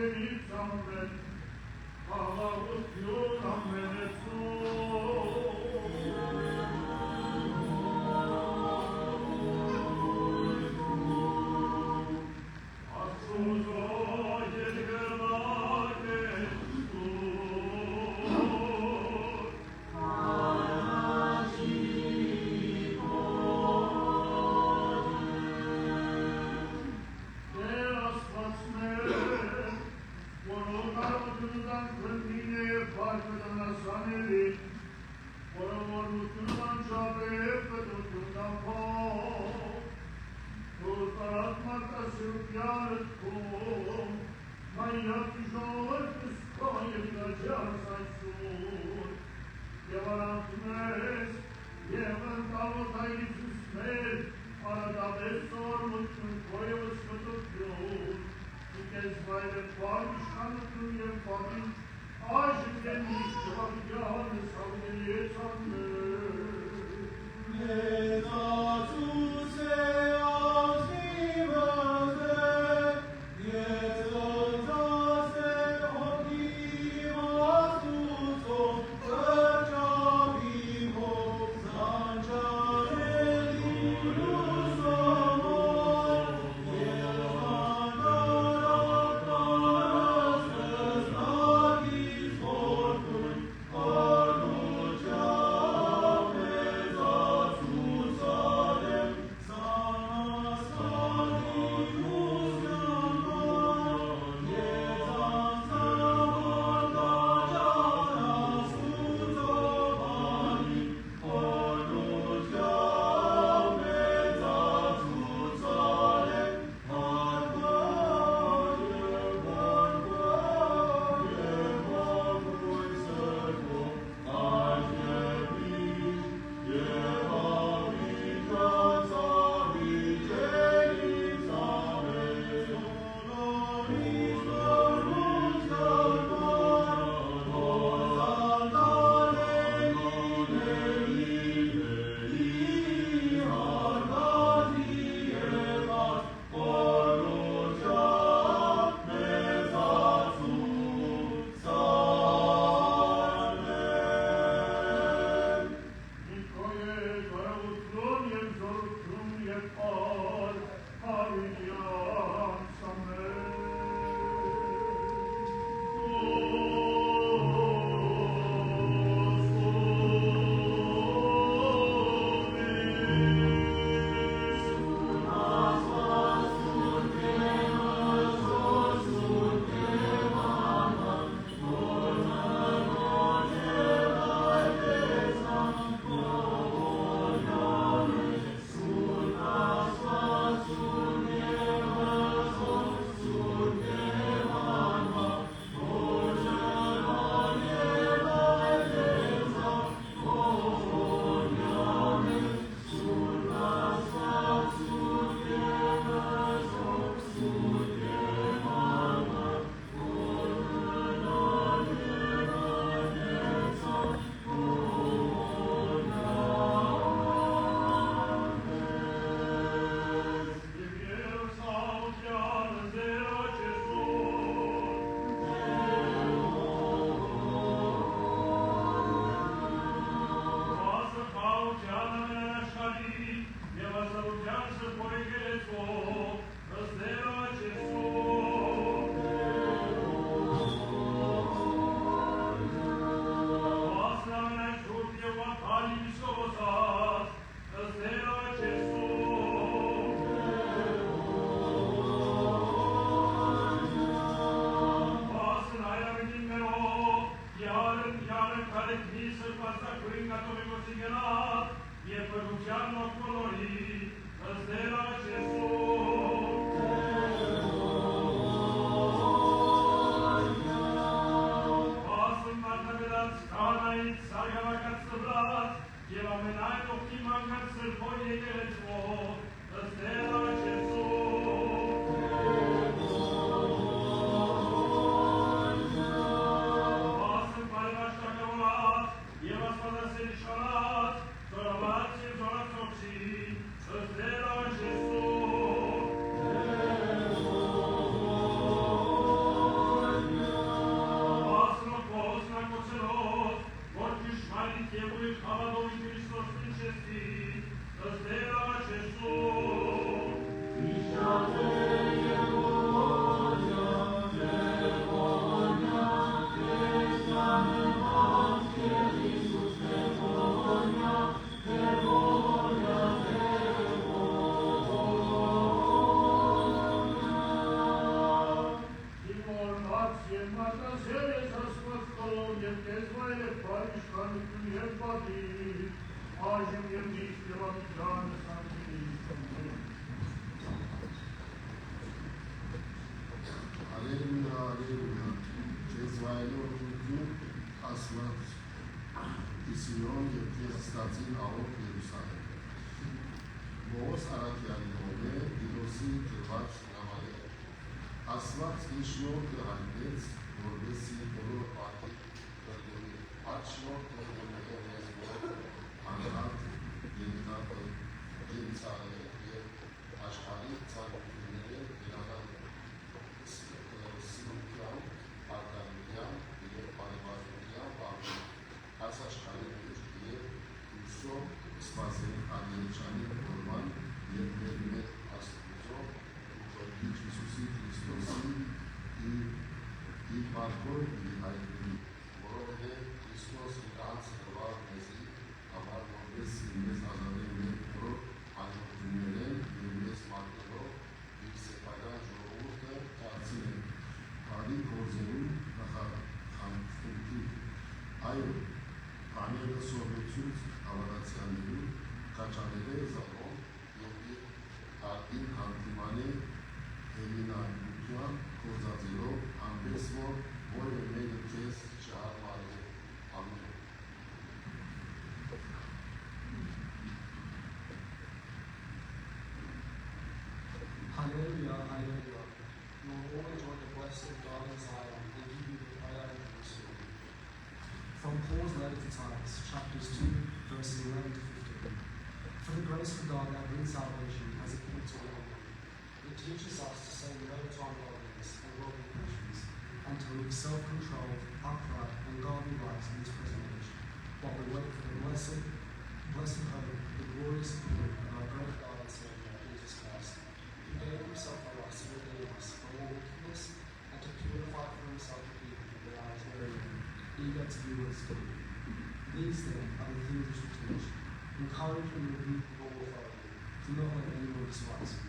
Amen. Ասված իշնոր կհայտնեց, որվեսի բոլոր պատիկ կրդերի, աչնոր կրդերները եզվոր, անհատ, ենթապը, ենցարը և աշխարի ծարգությունները իրանան սիրուկյան, արկարության և բարեբարության բաղում, հասաշխարի մեջ և ուսով սպասել ադելչանի որման և մեր մեր աստուծով Իչ Իսուսի Քրիստոսի իր բարգով իր հայտնի, որովհետև Քրիստոս իր անձը տվար մեզի համար, որպեսզի մեզ ազատել մեր բոլոր հաջողություններեն և մեզ մատնելով իր սեփական ժողովուրդը դարձնել բարի գործերու նախախանձնքի, այո, աները սովորեցուց հավատացյալներու կաչաները զալով և իր արդին հանդիմանե Հելինայնության գործածելով անպես որ որևէ մեկը քեզ չհարմարի ամեն։ Hallelujah, hallelujah. You will always enjoy the blessed God in Zion. They give you the prayer and Jerusalem. From Paul's letter to Titus, chapters 2, verses 11 to 15. For the grace of God that brings salvation has appeared to all men. It teaches us to say no to ungodliness and worldly passions, and to live self-controlled, upright, and godly lives in this present age, while we wait for the blessed hope, the glorious appearing of our great God and Savior, Jesus Christ, who gave himself for us to redeem us from all wickedness, and to purify for himself a people that are his very own, eager to do what is good. These then are the things which we teach, encourage and rebuke with all authority. Do not let anyone despise you.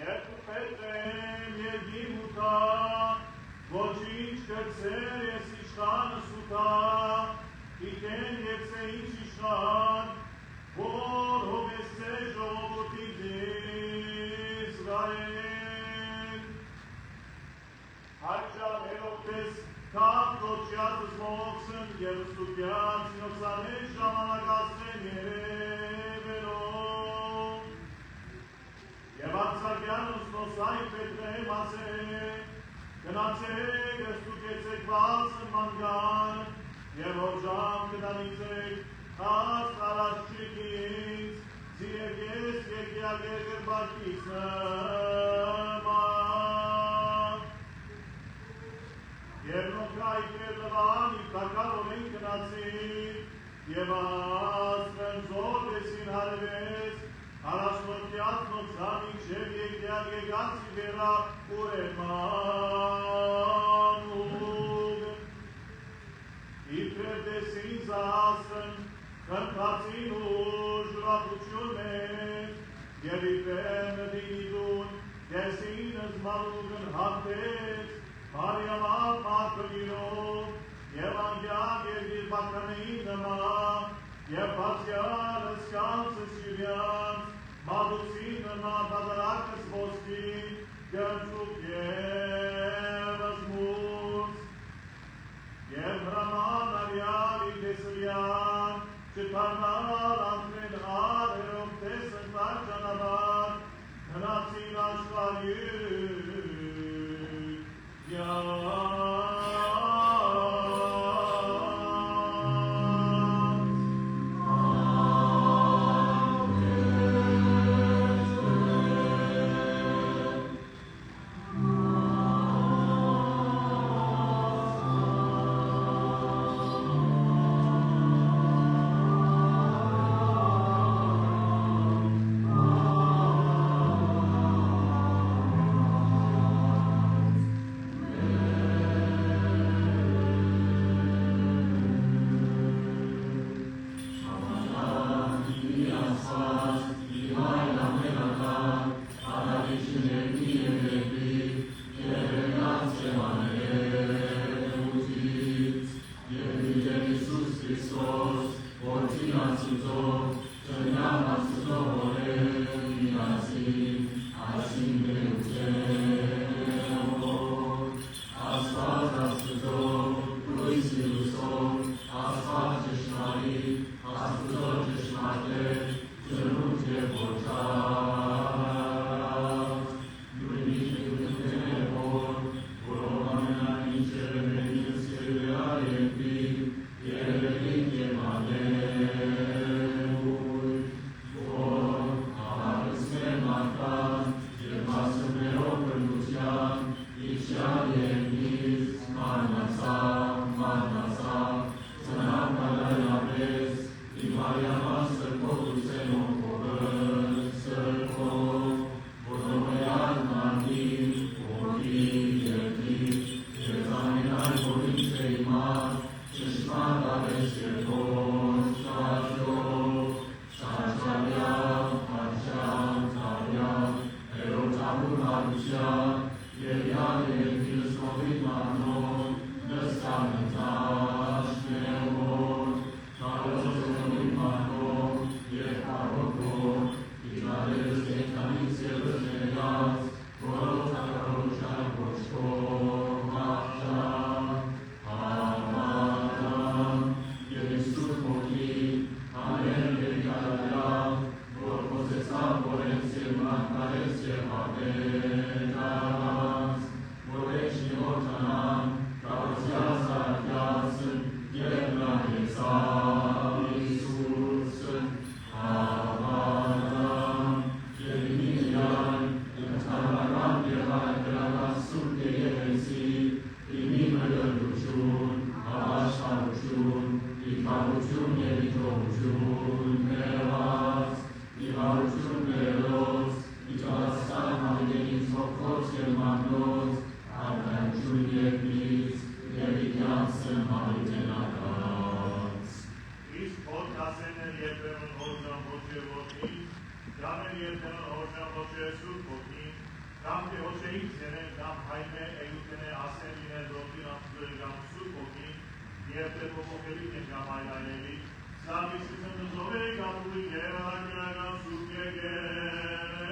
Երբ պետրեմ և գիմուտա Եսեր ես իշխանը սուտա, իտեն եպսե ինչ իշխան, որ հովեսե ժողովոտի Իսրայել։ Հաճան հերոպտես կապ կոչյաց զմողոքսն և ստուգյաց նոցանեջ ժամանակացնեն երևերով։ Եվ արձակյան ուսնոսայք պետրեմ ասեք, գնացեք ստուգեցեք բացն մանգան, և հորջամ կդանիցեք աստարաշչիկ ինձ, զիրեք ես եկյագեր գրբակից նման։ Եվ նոքայք մեր լվան իպտակալով են գնացին, և ասվեն զոր դեսին հարևես, Հարաշնորքյաց նոցան ինչև եկյալ եկացի վերա ուրեմանուգ։ Իբրև դեսին զասն, խնդացին ու ժրատություն մեջ, և իբրև նդինիդուն, դեսին զմանուգն հատեց, Մարյամավ մարկնիրով, և անգյան և իրբականեին նման, և բացյալ ըսկանցը սյուրյանց, մադուցին նման բադարակս ոսկի, գրջուկ և զմուց, և հրաման արյալ իր դեսրյան, չտարնալ անտրեն արերով տեսն տար ճանավար, հնացին աշխարյուկ, Կամ Տեոչեին ծերեն, կամ հայմե էյութենե ասեն իներ դոտին ամսուր կամ սուր կոքին, և տեպոքոքելի կեն կամ այլայելի, սավիսիսն նզովեի կապուլի գերարակրական սուր կեգեցի։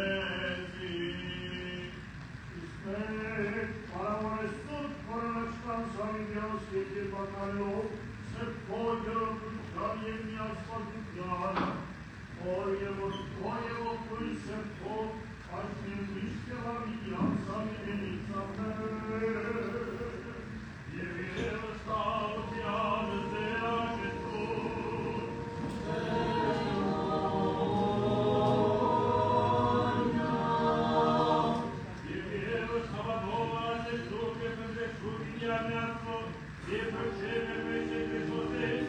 Իսպեք, արավարես սուր կորոնաչկան սավիդյանս կետի բականելով, սեբ կոյգրոպուտյան և միասպատուտյան, որ և կույր սեբ կով, Այսմին միշտ կեղավիդյան սավիդենից ամեն, և երևս տավության զերակետում, և երևս հավատով աջեցում և ընդրեցում իդյանյացում, և փրչեմ եմ մեջ է կեզոտել,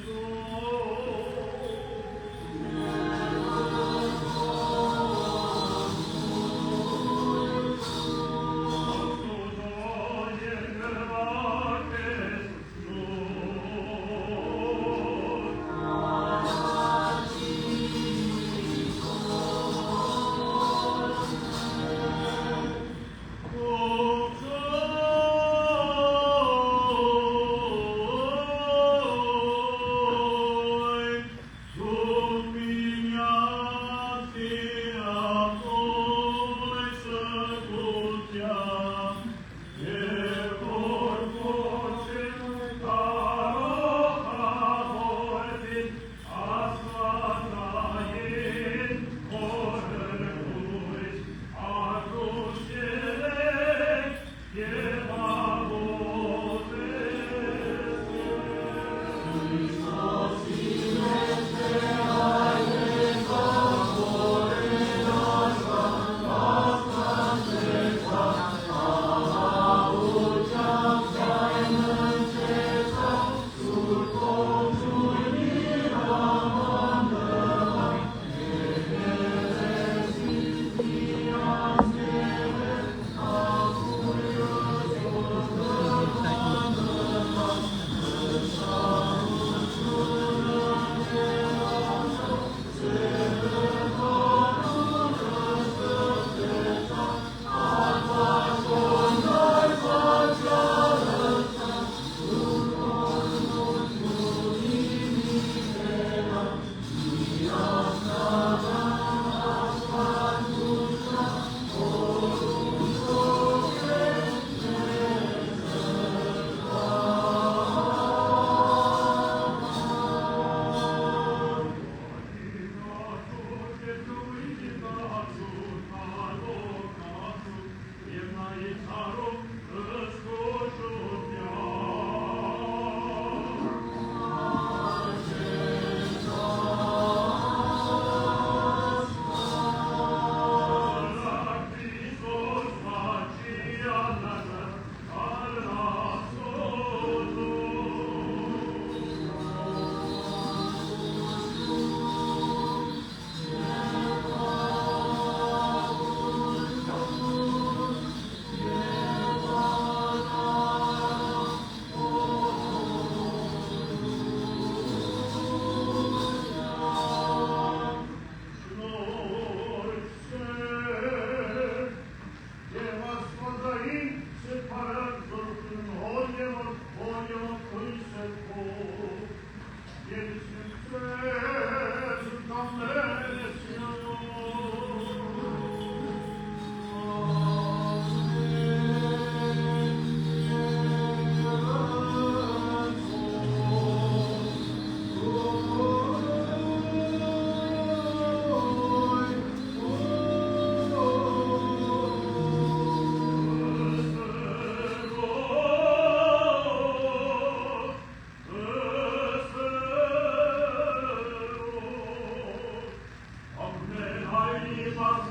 Oh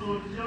Amen.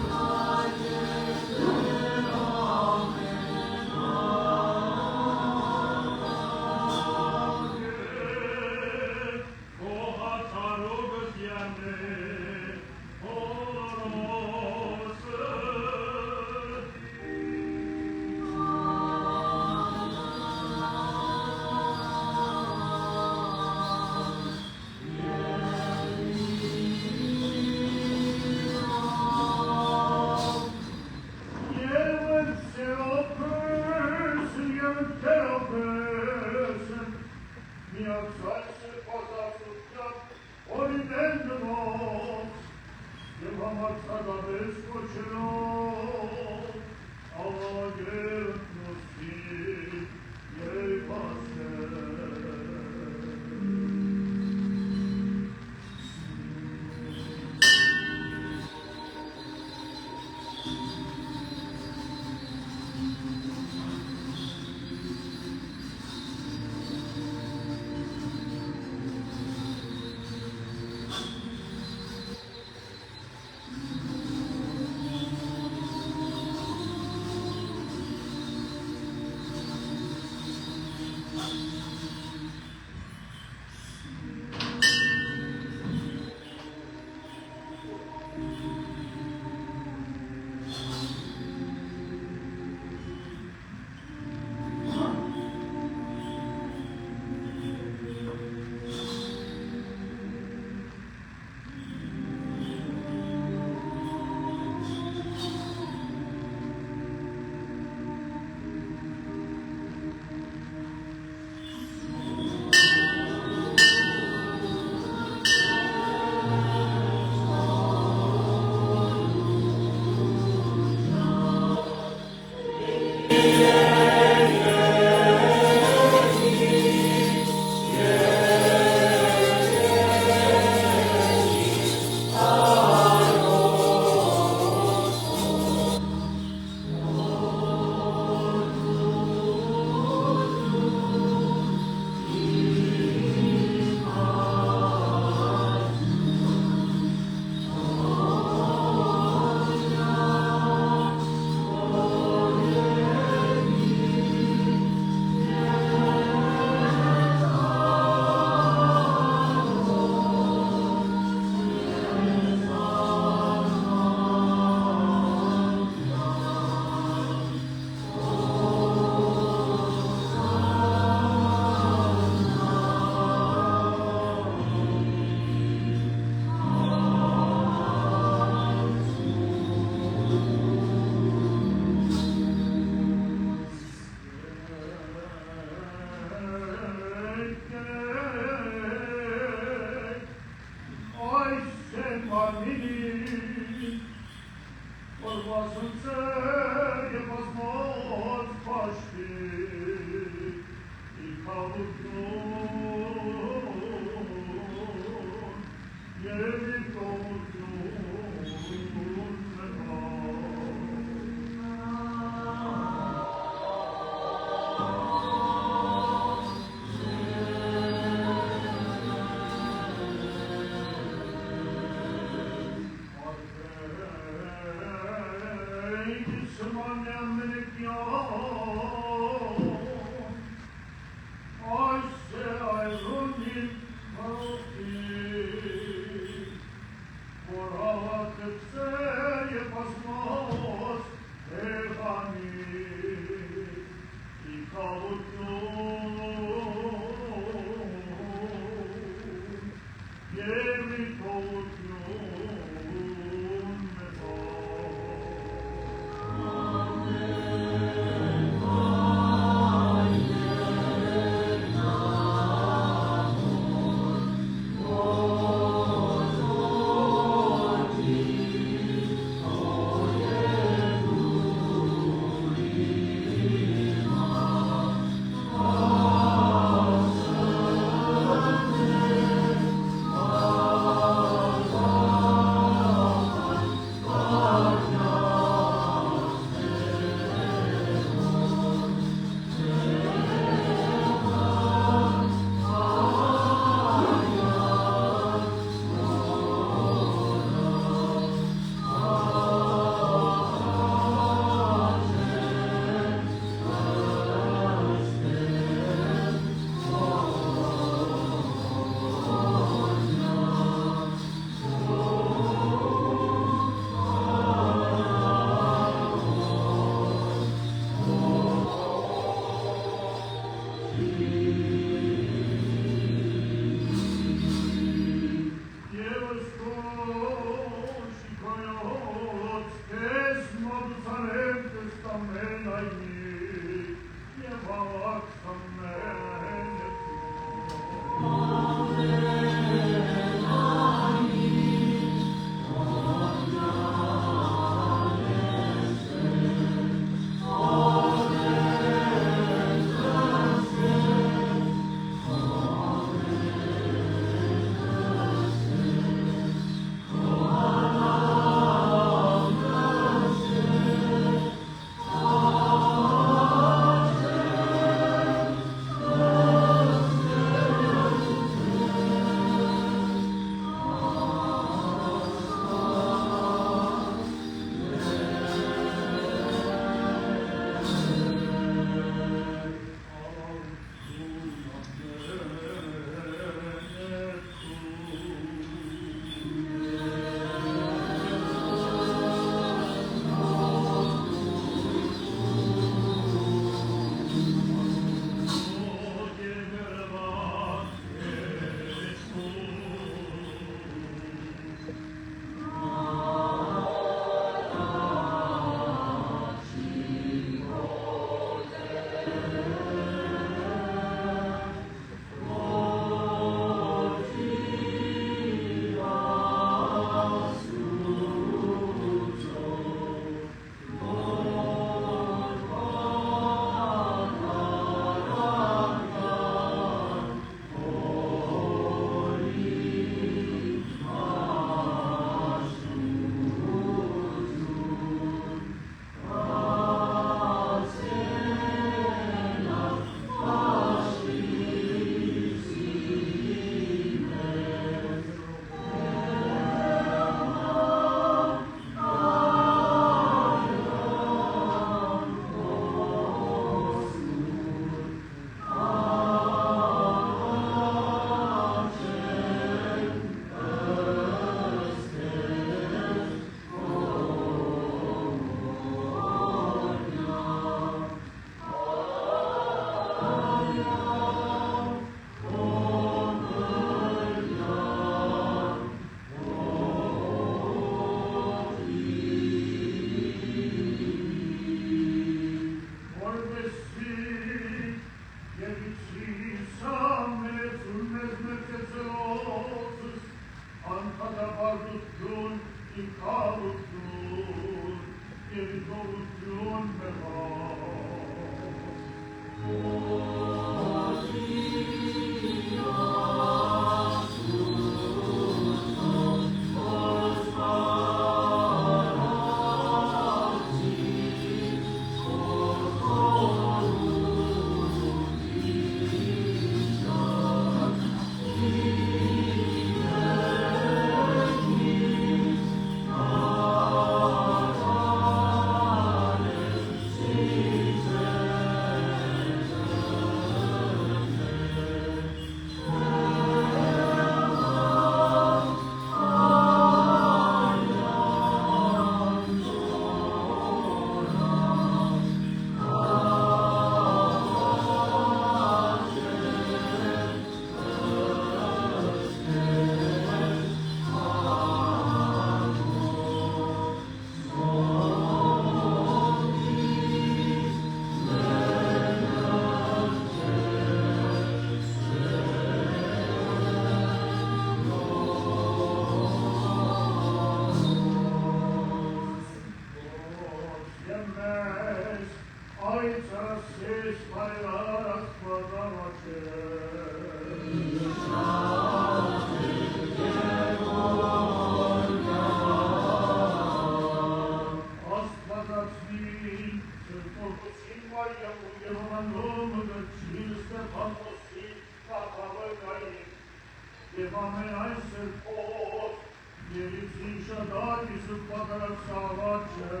Savace.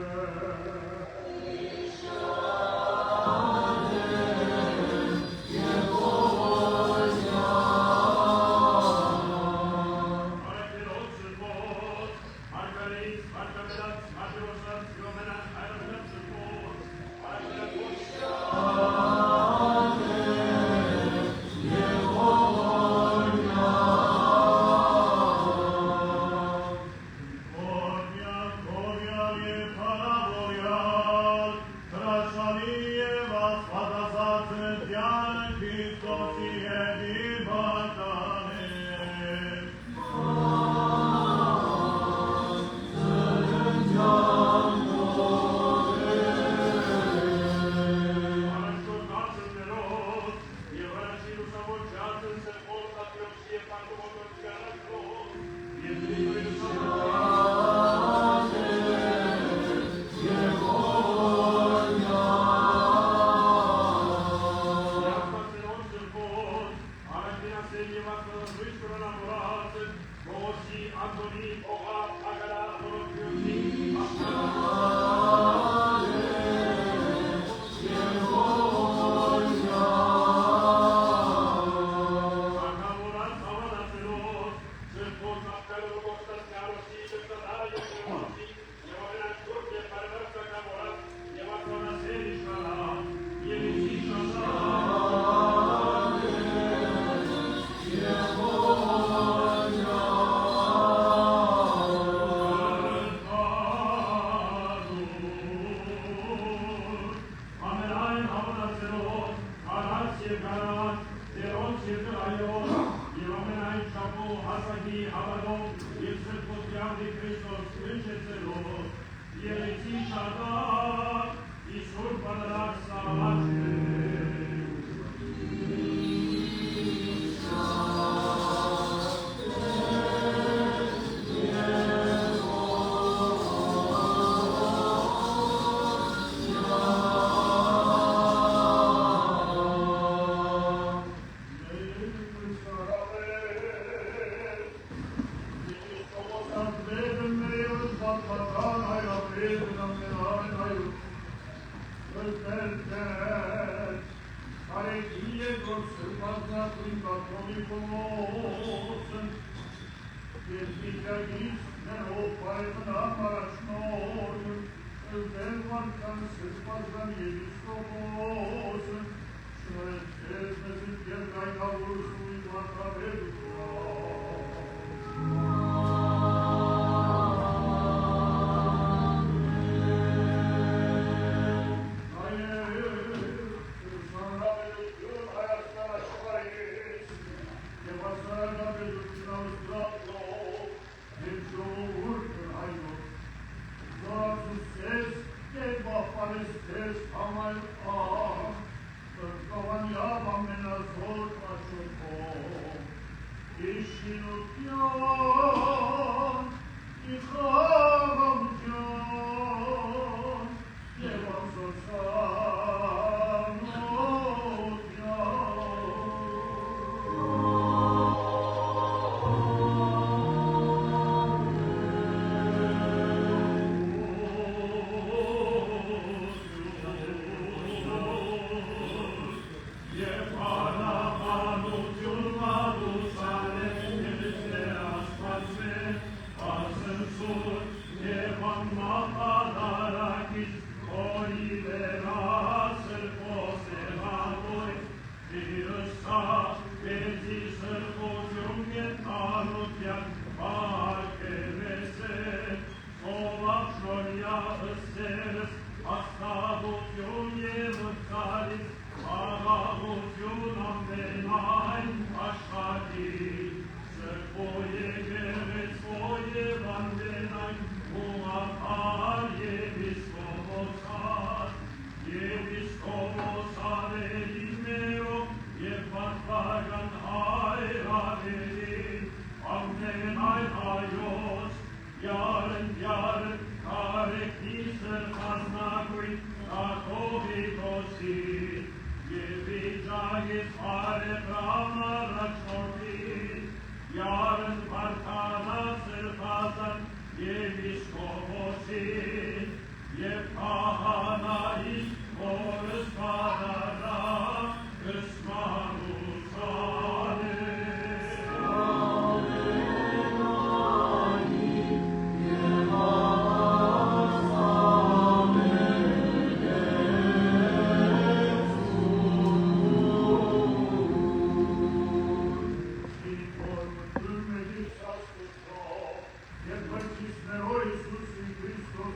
Iisus Hristos,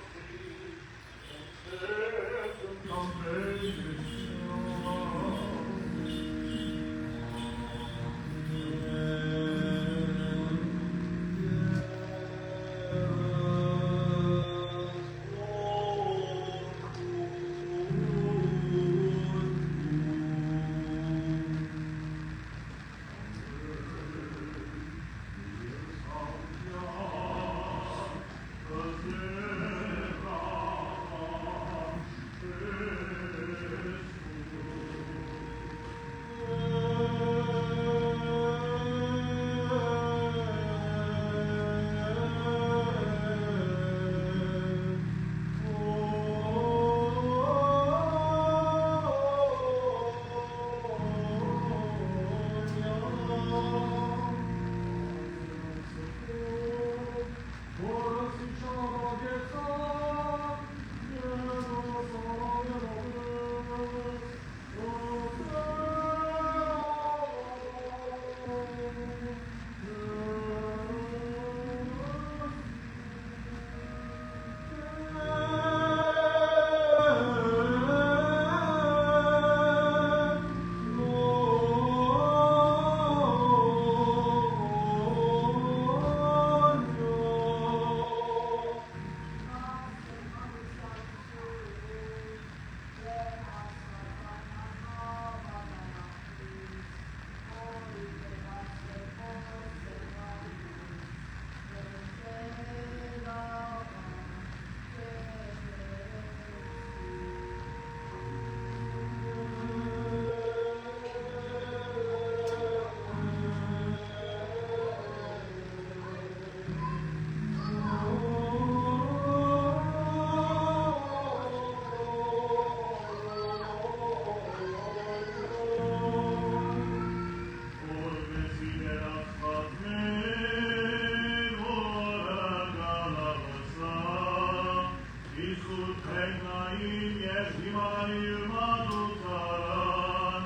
Սուրբենային և հիմարիր մանուցարան,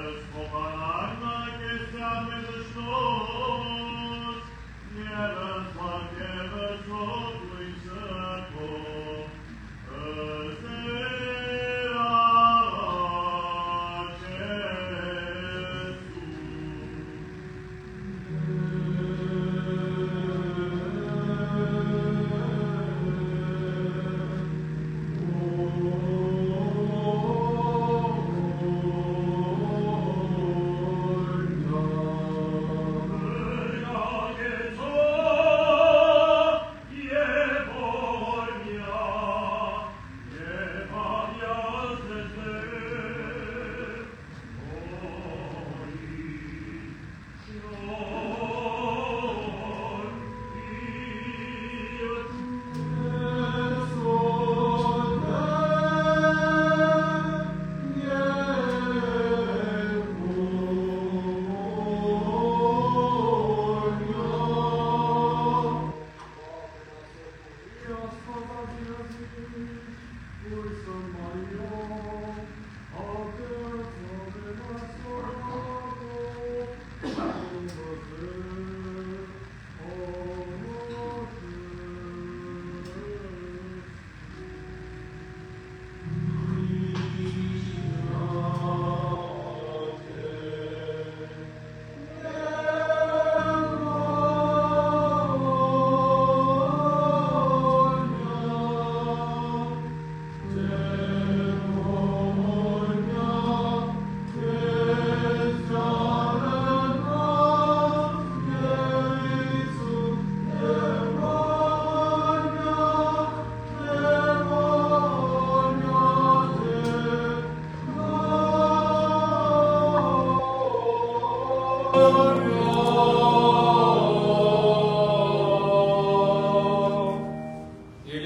Ըսպոխանարնա կեսյան մեզ շնոց, և ըսվարկևս հոտ լույսը քո,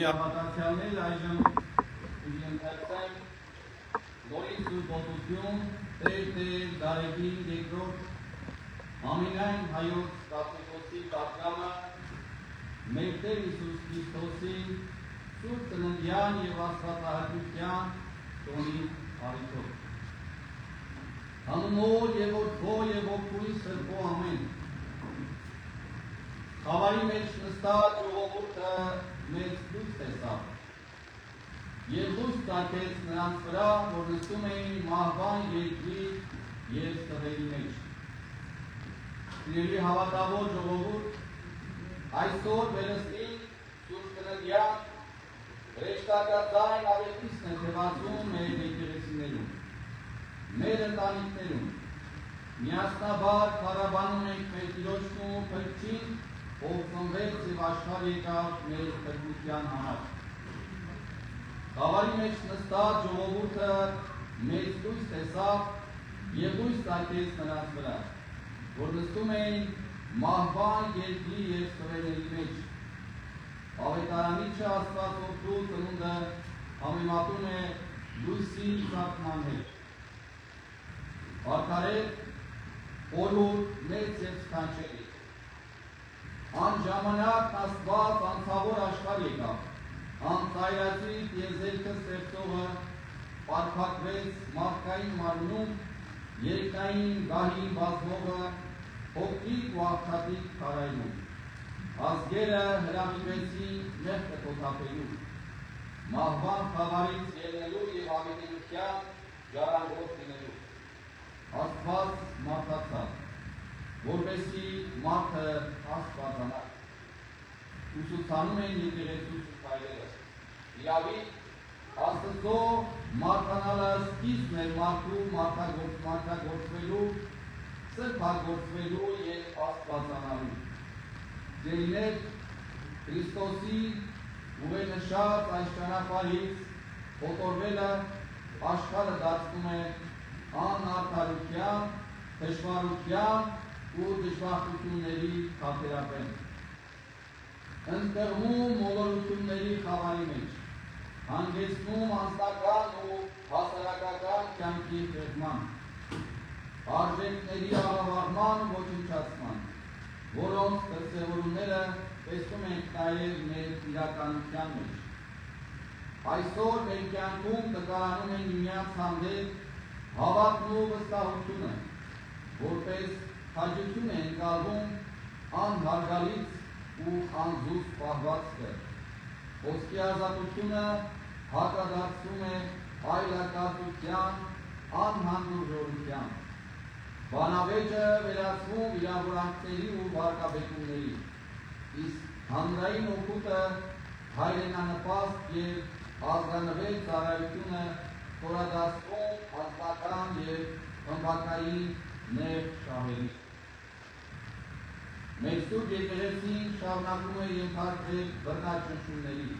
Հավատացյալներ այժմ ուժընթացան Լորից ու Բոտություն Տեր Դարեգին երկրորդ ամենայն հայոց կաթողիկոսի պատգամը մեր Տեր Հիսուս Քրիստոսի Սուրբ ծննդյան և աստվածահաճության տոնի առիթով։ Հանունով և որդու և ոգուի սրբո ամեն։ Խավարի մեջ նստած ժողովուրդը մեծ լույս տեսավ և լույս տաքեց նրանց վրա, որ նստում էին մահվան երկրի և տղերի մեջ։ Սիրելի հավատավոր ժողովուրդ, այսօր վերստին Սուրբ ծննդյան հրեշտակաձայն ավետիցն է թևածում մեր եկեղեցիներում, մեր ընտանիքներում, միասնաբար փառաբանում ենք մեր Տիրոջն ու Փրկչին, ով ծնվեց և աշխարհ եկավ մեր փրկության համար։ Խավարի մեջ նստած ժողովուրդը մեծ լույս տեսավ և լույս տաքեց նրանց վրա, որ նստում էին մահվան երկրի և տղերների մեջ։ Ավետարանիչը Աստված Որդու ծնունդը համեմատում է լույսի ծագման հետ։ Վարդարև, օրհուր մեծ և սքանչելի։ Անժամանակ Աստված անցավոր աշխարհ եկավ, անծայրածիր տիեզերքը ստեղծողը պարփակվեց մարդկային մարմնում, երկնային գահին բազմողը փոքրիկ ու աղքատիկ քարայրում։ Ազգերը հրավիրվեցին մեղքը խոթապելու, մահվան խավարից ելնելու և հավիտենության ժառանգորդ լինելու։ Աստված մարդացավ, որպեսզի մարդը աստվածանա։ Ուսուցանում են եկեղեցու սուրբ իրավի Աստծո մարդանալը սկիզբն էր մարդու մարդագործվելու, սրբագործվելու և աստվածանալու։ Ձերիներ Քրիստոսի ուղենշած այս ճանապարհից կոտորվելը աշխարհը դարձնում է անարդարության, դժվարության ու դժբախտությունների թատերապեն։ Ընտրվում մոլորությունների խավարի մեջ, հանգեցնում անձնական ու հասարակական կյանքի խեղման, արժեքների աղավաղման ու ոչնչացման, որոնց դրսևորումները տեսնում ենք նաև մեր իրականության մեջ։ Այսօր մեր կյանքում նկարանում են միմյանց հանդեպ հավատն ու վստահությունը, որպես քաջություն է ընկալվում անհարգալից ու անզուսպ պահվածքը։ Խոսքի ազատությունը հակադարձում է այլակատության, անհանդուրժողության։ Բանավեճը վերածվում վիրավորանքների ու վարկաբեկումների, իսկ հանրային օգուտը հայրենանպաստ և ազգանվեր ծառայությունը խորադասվում անձնական և խմբակային նեղ շահերի։ Մեր Սուրբ Եկեղեցին շարունակում է ենթարկվել բռնաճնշումների։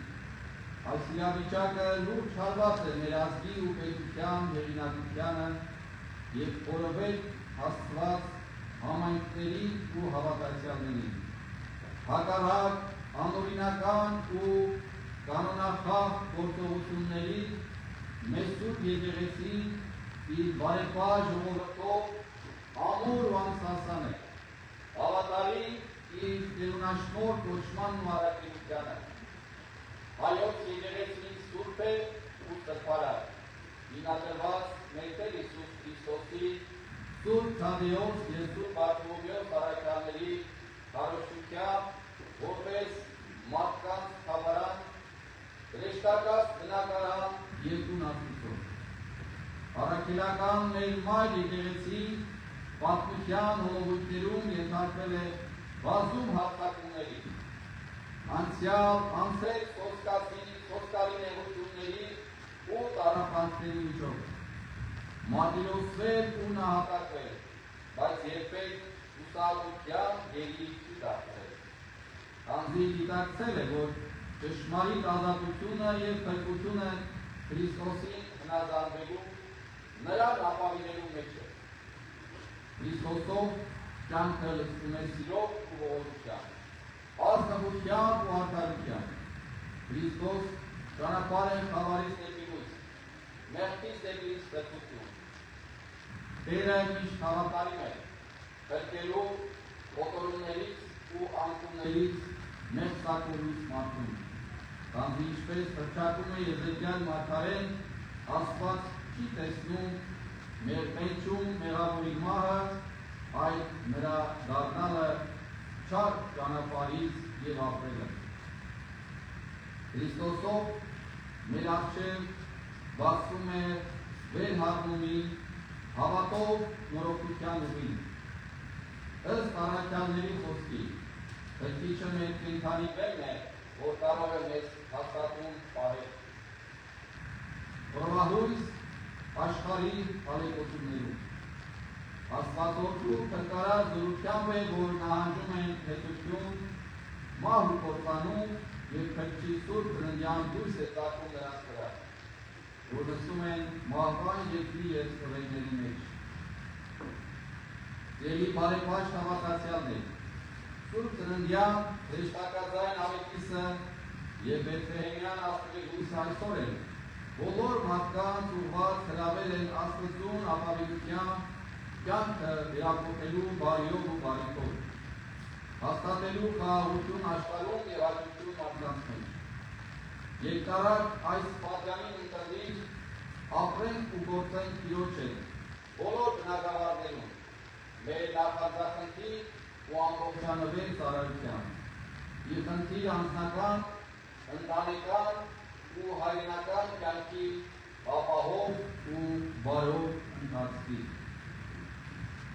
Այս իրավիճակը լուրջ հարված է մեր ազգի ու պետության հեղինակությանը և խորովեց Աստված համայնքների ու հավատացյալների։ Հակառակ անօրինական ու կանոնախախ գործողությունների մեր Սուրբ Եկեղեցին իր բարեպաշտ ժողովրդով ամուր ու անսասան է, հավատարիմ իր տերունաշնորհ կոչմանն ու առաքինությանը։ Հայոց եկեղեցին սուրբ է ու սրբարար, հիմնադրված մեր Տեր Հիսուս Քրիստոսի Սուրբ Թադեոս և Սուրբ Բարթոլոմեոս առաքյալների քարոզչությամբ, որպես մարդկանց խավարան, հրեշտակած բնակարան և տուն Աստծո։ Առաքելական մեր մայր եկեղեցին պատմության հոլովույթներում ենթարկվել է բազում հարձակումների, անցյալ անցել սոսկալի նեղությունների ու տառապանքների միջով, մարտիրոսվել ու նահատակվել, բայց երբեք հուսալության գերի չի դարձել։ Քանզի գիտակցել է, որ ճշմարիտ ազատությունը և փրկությունը Քրիստոսին հնազանդվելու, նրան ապավինելու մեջ է։ Քրիստոսով կյանքը լցվում է սիրով ու ողորմությամբ, ազնվությամբ ու արդարությամբ։ Քրիստոս ճանապարհ է խավարից դեպի լույս, մեղքից դեպի սրբություն։ Տերը միշտ հավատարիմ է, փրկելու ոտորումներից ու անկումներից մեղսակորույս մարդուն։ Քանզի ինչպես հռչակում է Եզեկիել մարգարեն, Աստված չի տեսնում մեր պենչում մեղավորի մահը, այլ նրա դառնալը չար ճանապարհից և ապրելը։ Քրիստոսով մեր առջև բացվում է վերհարմոնի, հավատով նորոգության ուղին։ Ըստ առաքյալների խոսքի, Քրիստոսը մեր կենդանի բերն է, որ կարող է մեզ հաստատուն պահել։ Խորովահույս աշխարհի ալեկոծումներում Աստվածորդու փրկարար զորությամբ է, որ նահանջում են հետություն, մահ ու կործանում և Քրիստի Սուրբ Ծննդյան դուրս է ծագում նրանց վրա, որ նստում են մահվան երկրի և ծռերների մեջ։ Սիրելի բարեպաշտ հավատացյալներ, Սուրբ Ծննդյան հրեշտակաձայն ամենիսը և Բեթլեհեմյան Աստծո լույսը այսօր են, բոլոր մարդկանց ուղղված հրավել են Աստծուն ապավինությամբ կյանքը վերապրելու բարիով ու բարիքով, հաստատելու խաղաղություն աշխարհում և հաջողություն մարդկանց մեջ։ Երկարակ այս պատյանին ընտրվիր, ապրենք ու գործենք Տիրոջ հետ, բոլոր բնակավարներում, մեր նախանձախնդիր ու ամբողջանվեր ծառայությամբ, իր խնդիր անձնական, ընտանեկան ու հայրենական կյանքի ապահով ու բարով ընթացքի։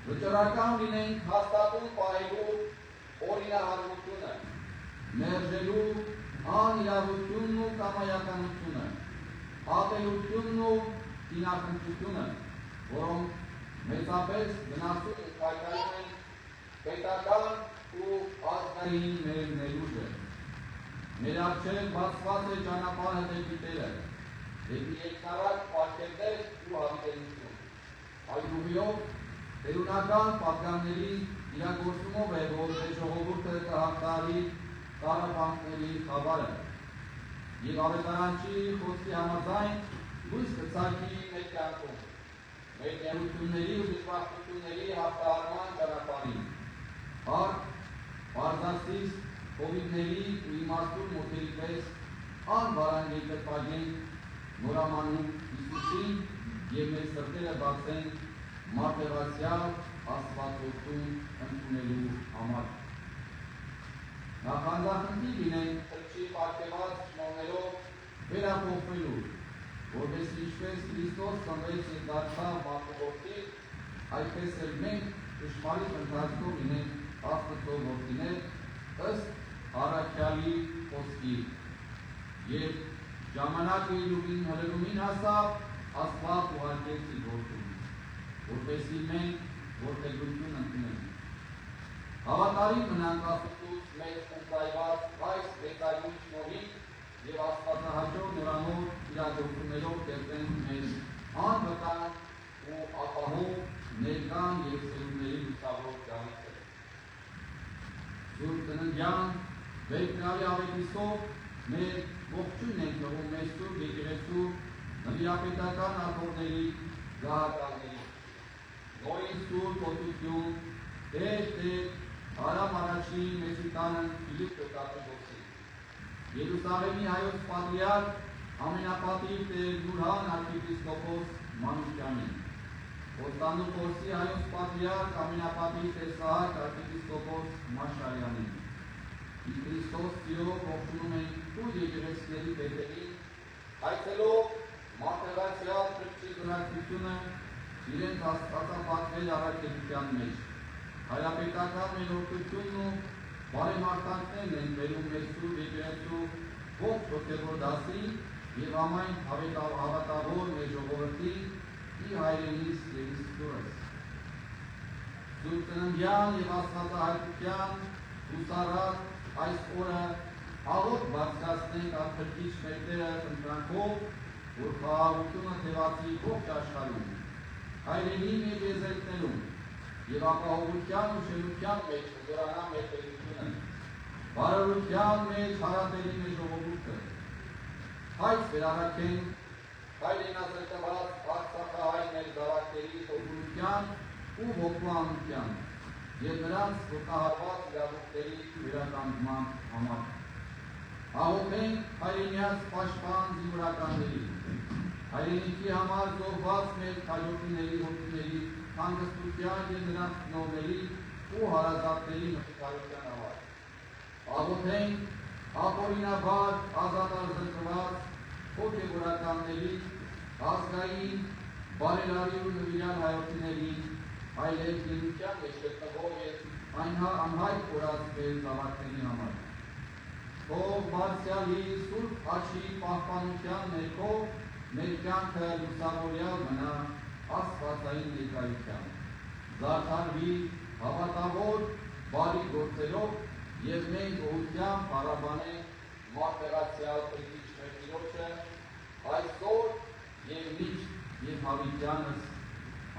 Վճռական լինենք հաստատուն պահելու օրինահարությունը, մերժելու անիրավությունն ու կամայականությունը, ատելությունն ու թինախնդրությունը, որոնք մեծապես վնասում ու քայքայում են պետական ու ազգային մեր ներուժը։ Մեր առջև բացված է ճանապարհը դեպի Տերը, դեպի երկնարակ պարգևներ ու հավիտենություն։ Այդ ուղիով տերունական պատգամների իրագործումով է, որ մեր ժողովուրդը կհաղթահարի տառապանքների խավարը և ավետարանչի խոսքի համաձայն լույս կծագի մեր կյանքում, մեր նեղությունների ու դժբախտությունների հաղթահարման ճանապարհին, հարկ, պարզասիրտ, հովիվների ու իմաստուն մոգերի պես անվարան երկրպագեն նորամանում Հիսուսին և մեր սրտերը բացեն մարդեղացյալ Աստվածորդուն ընդունելու համար։ Նախանձախնդիր լինենք խրճի պարգևած շնորհներով վերափոխվելու, որպես ինչպես Քրիստոս ծնվեց և դարձավ մարդու, այդպես էլ մենք ճշմարիտ ընթացքով լինենք Աստծո որդիներ, ըստ առաքյալի խոսքի։ Երբ ժամանակը իր հրելումին հասավ, Աստված ուղարկեց իր որդուն, որպեսզի մենք որդեգրություն ընդունենք։ Հավատարիմ մնանք Աստծուց մեզ ընծայված այս վեցայուն շնորհին և աստվածահաճո նորանոր իրագործումներով կերտենք մեր անվտանգ ու ապահով ներկան և սերունդների լուսավոր կյանքը։ Սուրբ Ծննդյան վերքնալի ավետիցով մեր ողջույն ենք տվում մեր Սուրբ եկեղեցու նվիրապետական աթոռների գահակալների։ Նորին Սուրբ օգնություն, Տեր, Արամ առաջին մեծութանն Ֆիլիպ Կոկատոպոսի, Երուսաղեմի հայոց պատրիարք ամենապատիվ Տեր Նուրհան arczepiskopos Մանուկյանին, Կոստանդնուպոլսի հայոց պատրիարք ամենապատիվ Տեր Սահակ arczepiskopos Մաշարյանին, ի Քրիստոս սիրով ողջունում ենք քույր եկեղեցիների պետերին, այցելով մարդեղացյալ Քրիստի բնակչությունը իրենց աստվածապատվել առաքելության մեջ։ Հայրապետական մենօրտությունն ու բարեմարտանքներն են բերում մեր Սուրբ եկեղեցու ողջ հոգևոր դասի և ամայն հավատավոր մեր ժողովրդի ի հայրենիս և իսկորս։ Սուրբ Ծննդյան և աստվածահայտության հուսառատ այս օրը աղոտ բարձրացնենք Ափրկիչ մեր Տերը ընտրանքով, որ խաղաղությունը թևածի ողջ աշխարհում, հայրենի մեր եզերքներում և ապահովության ու շնության մեջ զորանա մեր պետությունը, բարօրության մեջ հարատելի մեր ժողովուրդը, հայց վերառաքենք հայրենասրտված Արցախահայ մեր զավակների օգնության ու ողջունության և նրանց ողջահարված իրավունքների վերականգնման համար։ Աղոթենք հայրենիաց պաշտպան զինվորականներին, հայրենիքի համար զոհված մեր քաջորդիների որդիների հանգստության և նրանց ծնողների ու հարազատների մխիթարության համար։ Աղոթենք ապօրինաբար ազատազրկված հոգևորականների, ազգային, բարերարի ու նվիրյալ հայրենիների, այլև գերության մեջ գտնվող և անհայտ կորած մեր զավակների համար։ Թող Բարձրյալի Սուրբ աջի պահպանության ներքո մեր կյանքը լուսավորյալ մնա աստվածային ներկայությամբ, զարդարվի հավատավոր բարի գործերով և մենք գոհությամբ փառաբանենք մարդեղացյալ Քրիստի մեր Տիրոջը այսօր և միշտ և հավիտյանս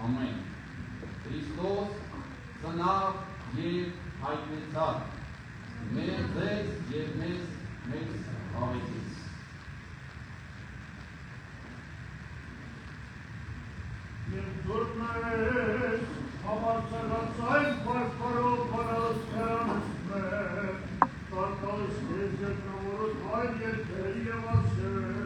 ամեն։ Քրիստոս ծնավ և հայտնեցավ, մեր ձեզ և մեզ ավետից։ Եվ դուրնես համարձակած այն պարպարով հարալսկյանս մեր, տարտալս կեզ ետնավորոտ այն երկերի և ասեր։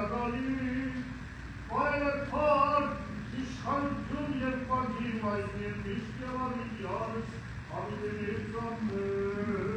ակալի, վայրը թար, իշխանություն և պագիմ այս ներմիշտ և ավիդյանս, ավիդերից ամներ։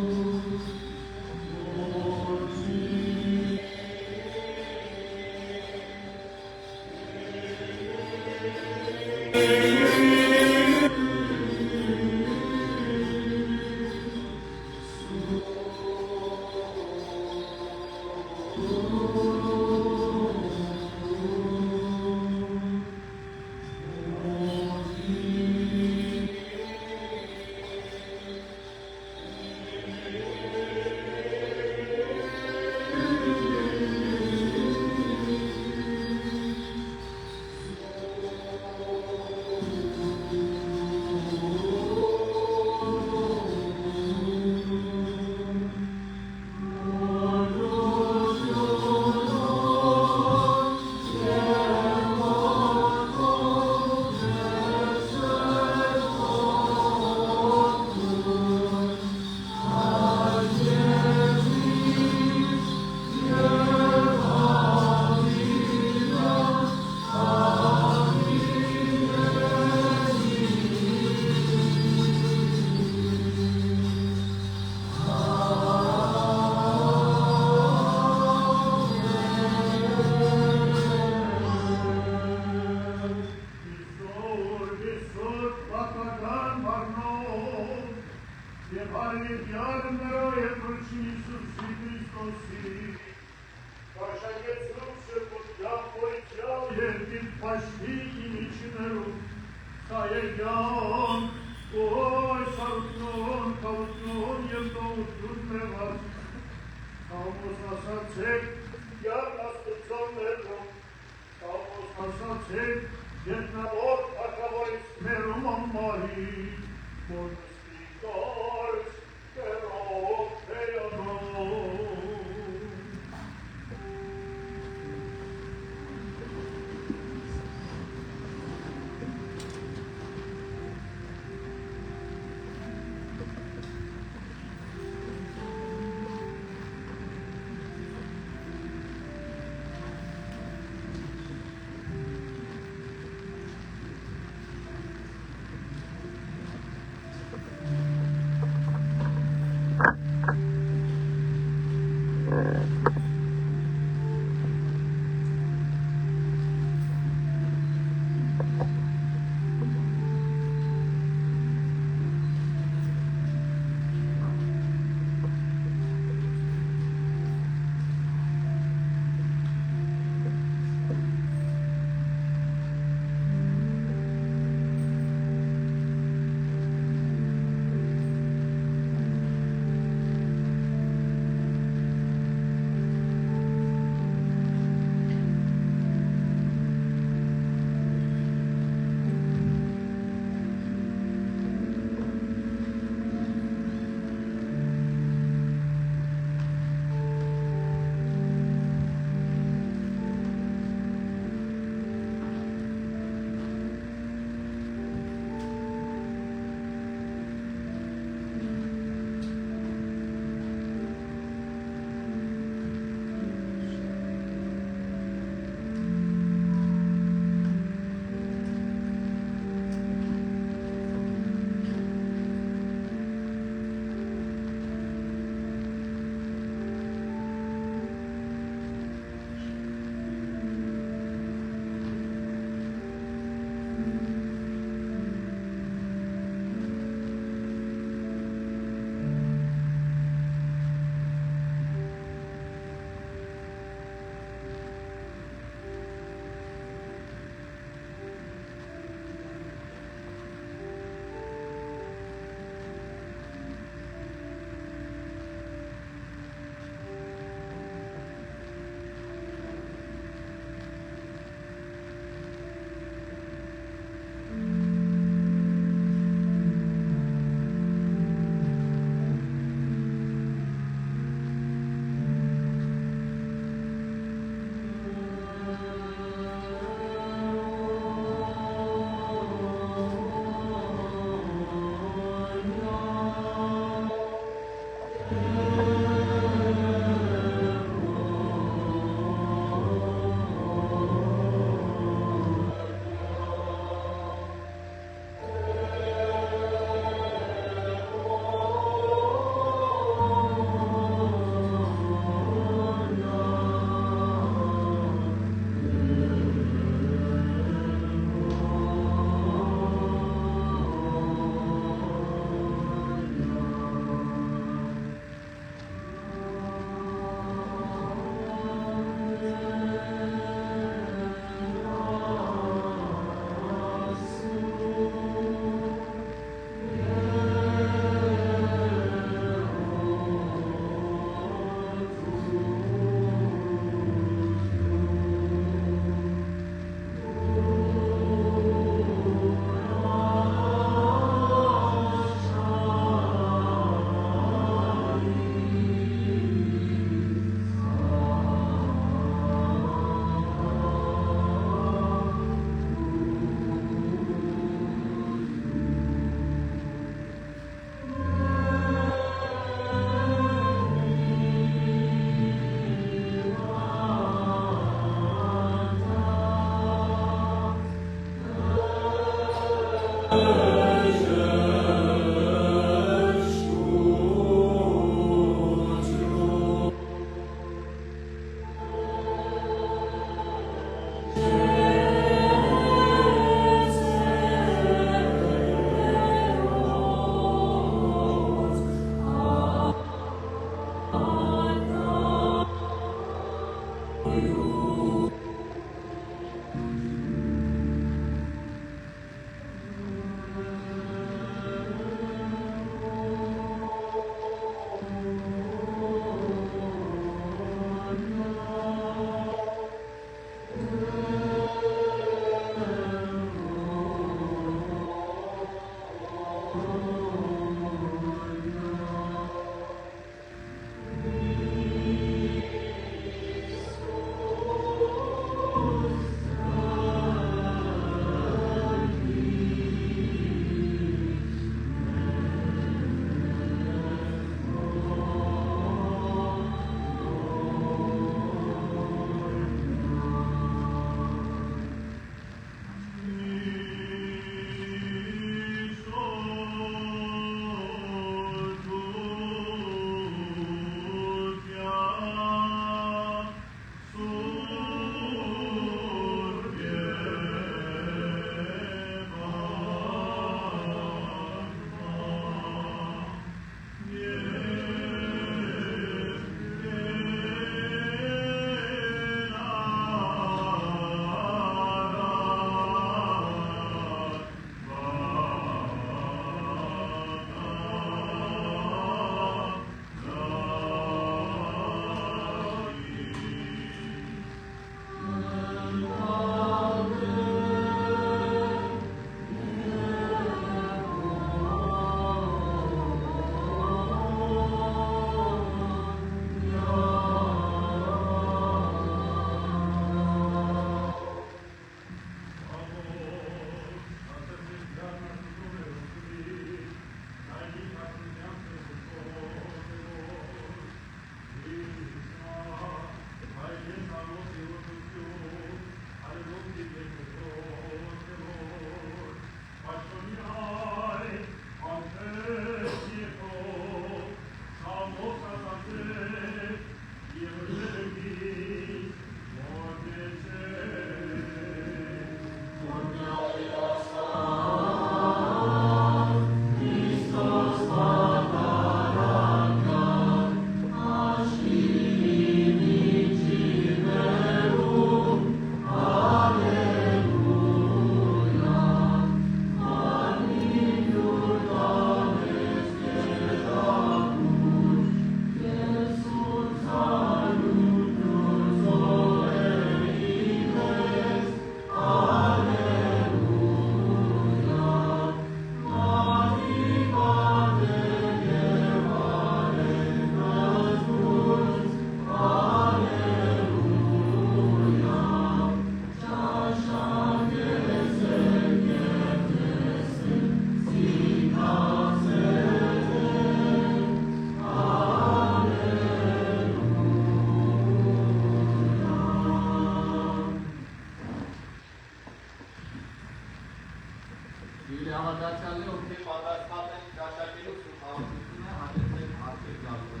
հավատացյալներ, ովքեր պատրաստված են ճաշակելու Սուրբ Հաղորդությունը, հանդեցեք արդյոք գալու։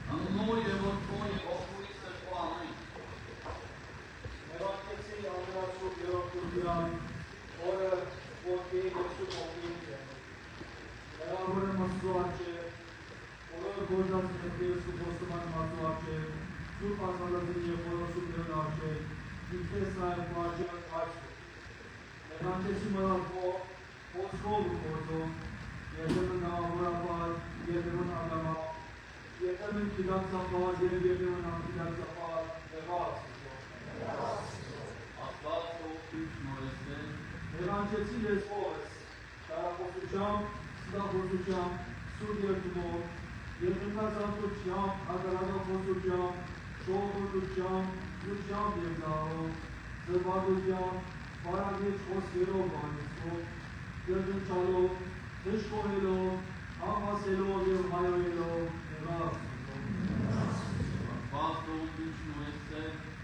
Անունով եւ որդու եւ ողջույն Սրբո ամեն։ Մերոնքեցի ամենասուրբ երորդության օրը որդի Եսուս ողջույն է։ Մերավորը մսու աչե, օրը գոժած մետքերս ու ոստման մատու աչե, սուրբ ասալազին և որոշումներն աչե, ինքես այլ մաջան աչե։ Մերոնքեցի մրալվո, ոսկով ու կոզո, երդեմն նավորապար, երդեմն ադամա, երդեմն կիդակցապար և երդեմն անկիդակցապար, եղած։ Աստված ողջույն շնորհեցե։ Մերոնքեցի լեզվորս, տարապոսությամբ, սդախոսությամբ, սուրբ երդումով, երկնքազատությամբ, ակարագախոսությամբ, շողորդությամբ, զությամբ և զարով, զրվագությամբ, բարագեջ խոսքերով բանեցով, երկնչալով, դժկոհելով, համասելով և հայոյելով, եղած։ Աստված ողջույն շնորհեցե։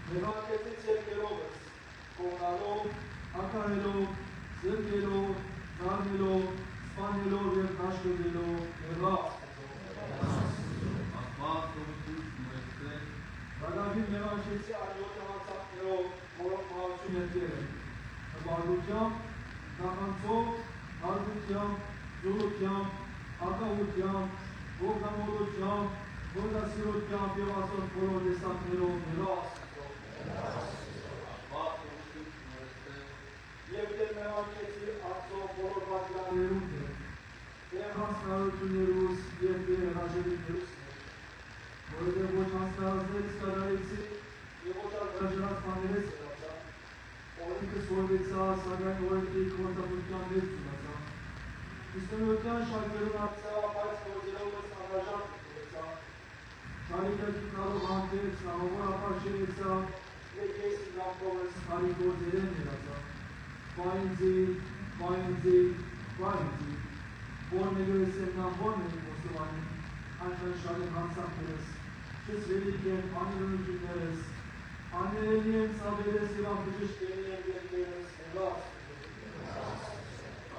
Մերոնքեցից երկերովս, կողնալով, ակահելով, զրկելով, զարնելով, սպանելով և կաշկետելով, եղած։ Աստված ողջույն շնորհեցե։ Բադավին մերոնքեցի արյոթը հանցակներով, որոնք մահացում ետեր են, հպարտությամբ, նախանցով, հարգությամբ, զորությամբ, ակահությամբ, ողնամոլությամբ, ողնասիրությամբ և ասոտ բոլոր տեսակներով եղած։ Աստված ողջույն շնորհեցե։ Եվ դեր մերոնքեցի արձով բոլոր պատյաներում է, դեր հանցնարություններուս և դեր հրաժելիներուս է, որովհետև ոչ հանցնարազներից կադարեցի և ոչ արգաժրած պաներես երացա, օրենքս որվեցա, սակայն օրենքի կործապության մեջ ծունացա, իստնության շակերուն արձա, բայց գործերովս անաժատ կտորեցա, շարիկակի կարող հանդեց, նահավոր ապար շերեցա, և ես իրանքովս կարի գործերեն երացա, Պայինձի, որ մեգերս եմ նա որ մենք ոստովանի, այնքան շարին հանցանքերս, շսվելիք եմ անիրունություններս, աներելի եմ սաբերես և ամպուժշկերի եմ երկերս հեղած։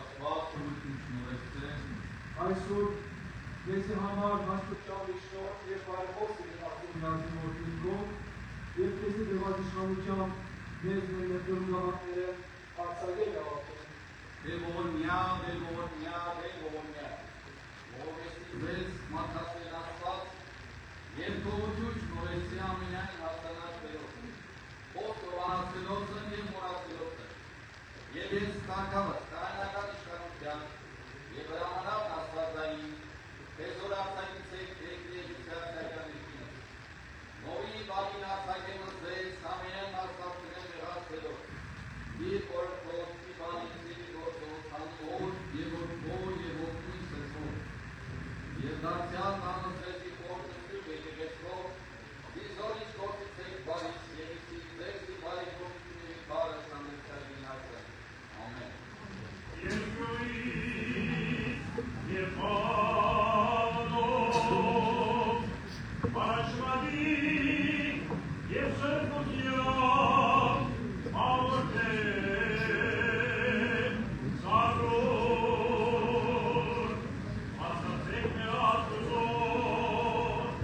Աստված ողջույն շնորհեցե։ Այսօր մեզի համար հաստության իշխնորդ և բարեխոս է ատում նազի որդինքով և կեսի դեղած իշխանությամբ մեզ մեր նետորում գավակները արձագել ավատում։ Դեվորնյա, դեվորնյա, դեվորնյա։ Ողջույն ձեզ մատացել Աստված և գողություն շնորհեցի ամենայն հաստանած վերով։ Ով տովանացելոցն և մորացելոցն։ Եվ ես կարգավաց, կայնական իշխանության և հրամանավն Աստվածային, քեզոր արձակիցեք երկրի եջության սայկաներքինը։ Նովի բանին արձակեմը ձեզ ամենայն աստվածքներն եղացելով։ Իր օրքով, մի բանին սիրի գործով, հանոր և որդով և ողջույն Սրբով։ Եվ դարձյալ տանոսվեցի խորտը սուրբ եկեղեցով, դիզորիչ գործիցեք բարից և իսի ձեզի բարի գործությունների բարը շանդրեցյալ գինացը։ Ամեն։ Եվ Պանով, Պարաշմադի, և Սրբության, Ավորտեն, Սարոր, Ասացեք մեր Աստուծոն,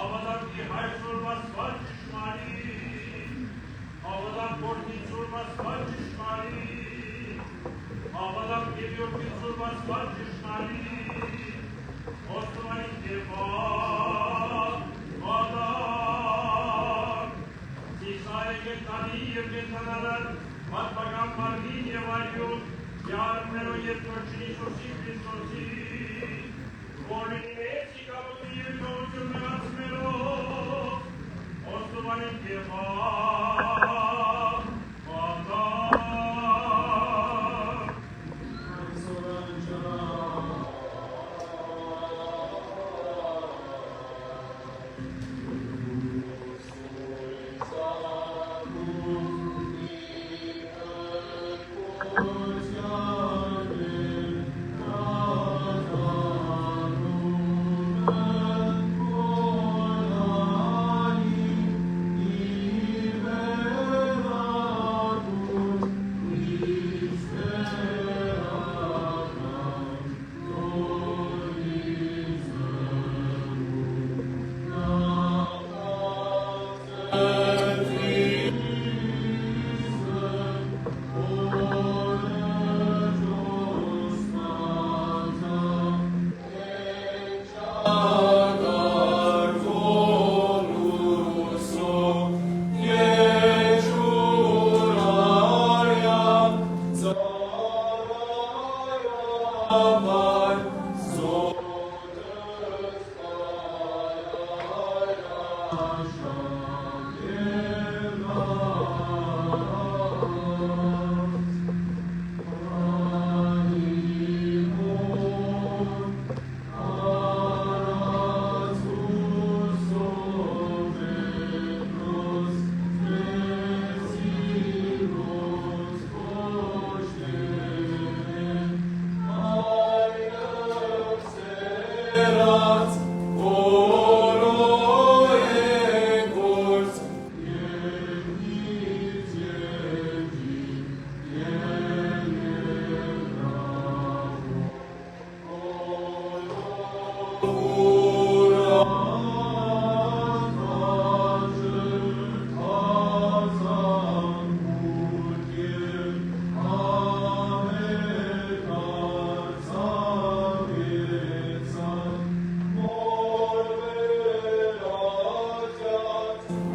Ավադակի հայսոր բասված ճշմարիտ, Ավադակ որդի ծուր բասված ճշմարիտ, Ավադակ գևյորդի ծուր բասված ճշմարիտ, Ոստովանին կեպան, Վադակ, Սիսայը գետանի և գետանալար, Պատպական մարմին և այլյուն, Յարմերո և կոչին Իսուսի Քրիստոսի, Որին մեծի կապոտի և գողություն մեղացմելով, Ոստովանին կեպան, Վադակ, այսօր անջան, Սույն ծագունի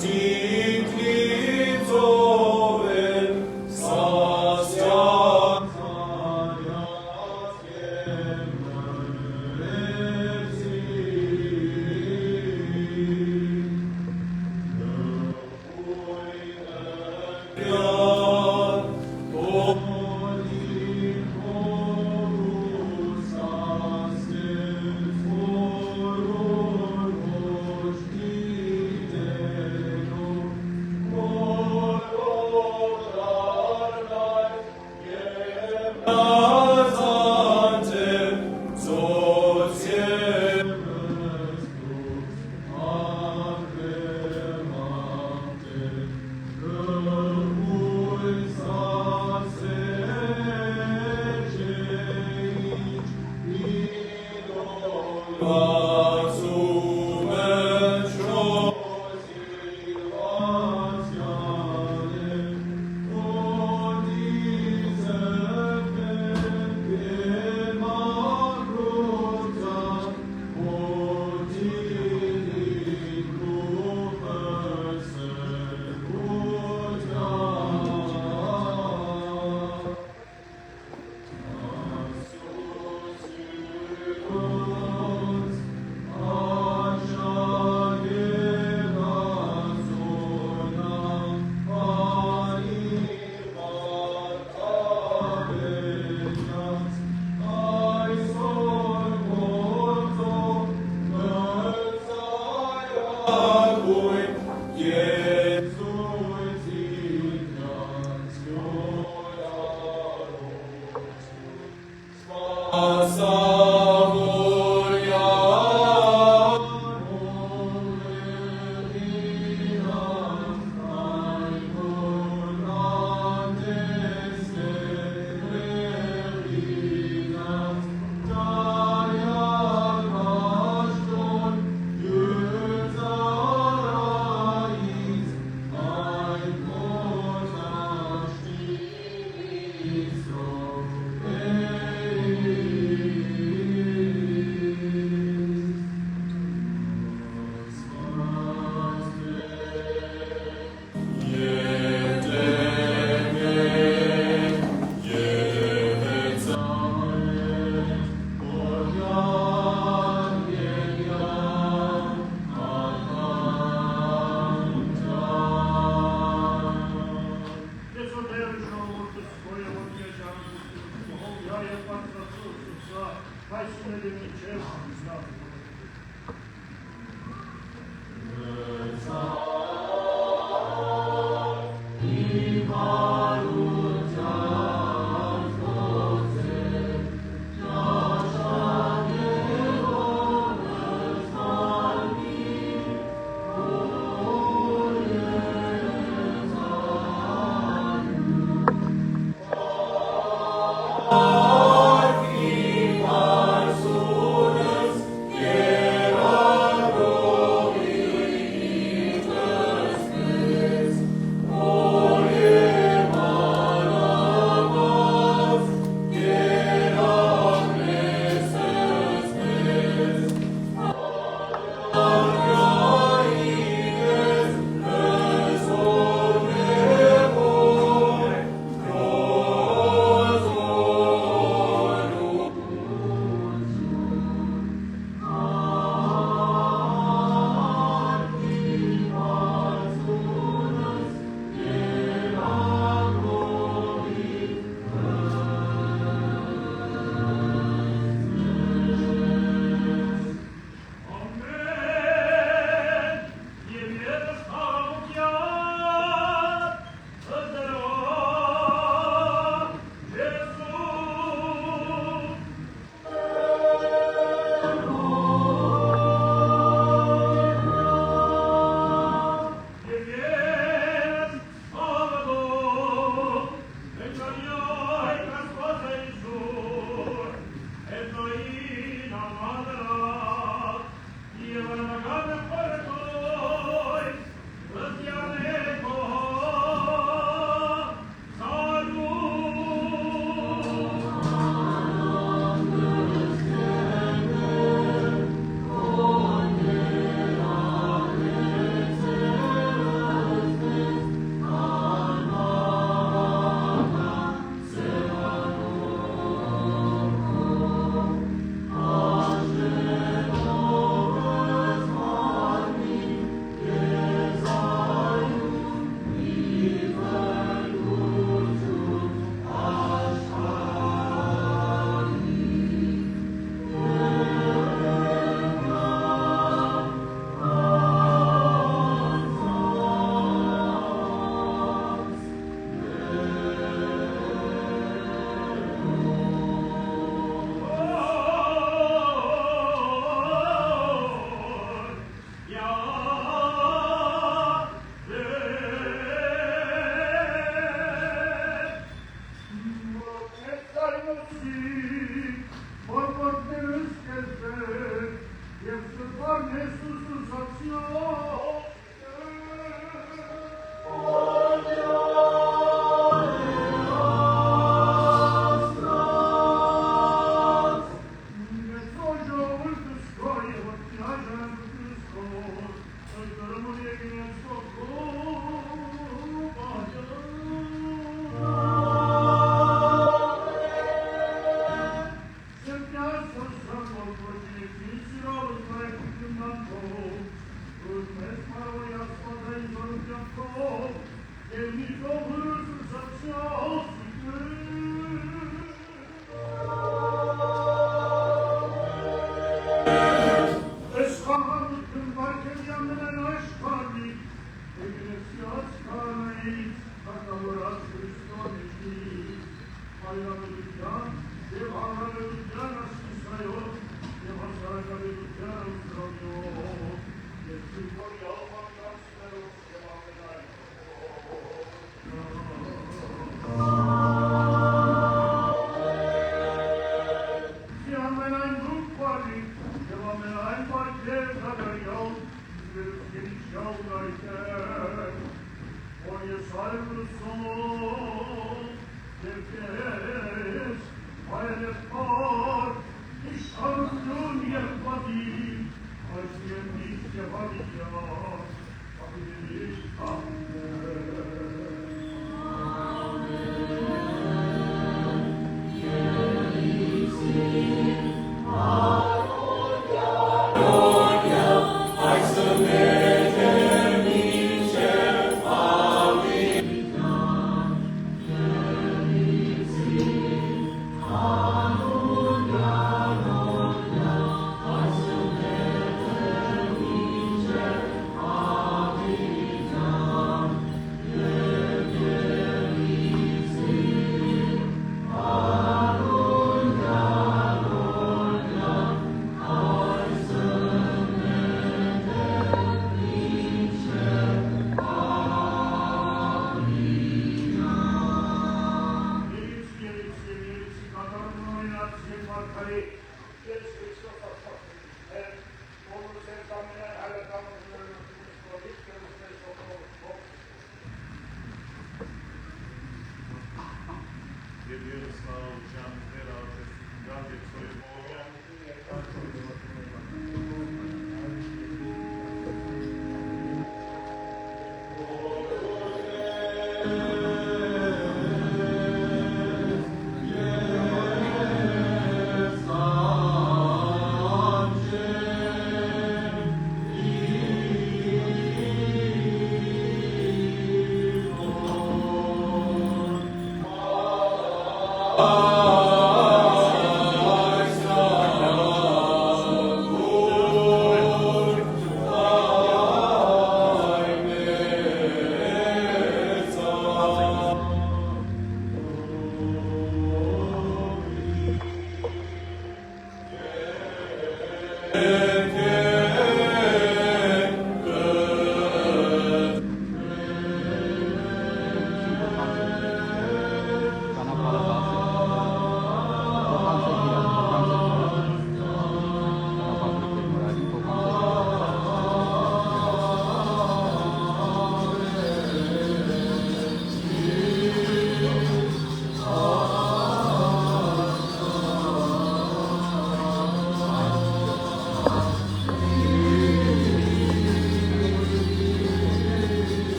Thank you.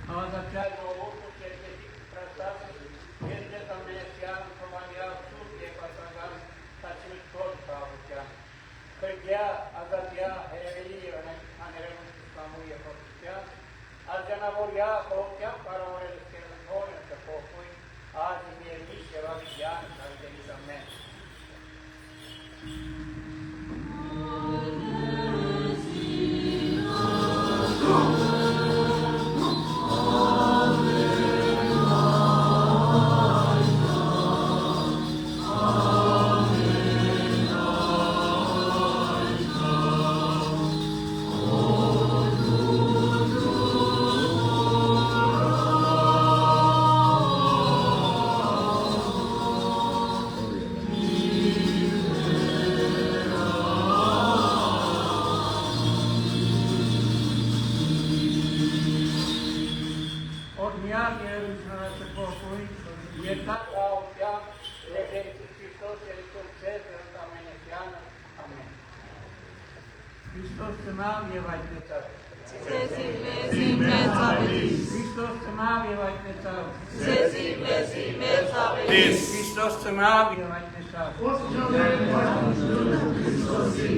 Հավատացյալ ժողովուրդը կերպետի հարցակողույն, երկար կաղության, Եվերիքի Քրիստոս երիքում ծեր ամենեսյանը, ամեն։ Քրիստոս ծնավ և այդնեցավ։ Ձեզի մեզ ավետիս, Քրիստոս ծնավ և այդնեցավ։ ձեզի մեզ ավետիս, Քրիստոս ծնավ և այդնեցավ։ Քրիստոսի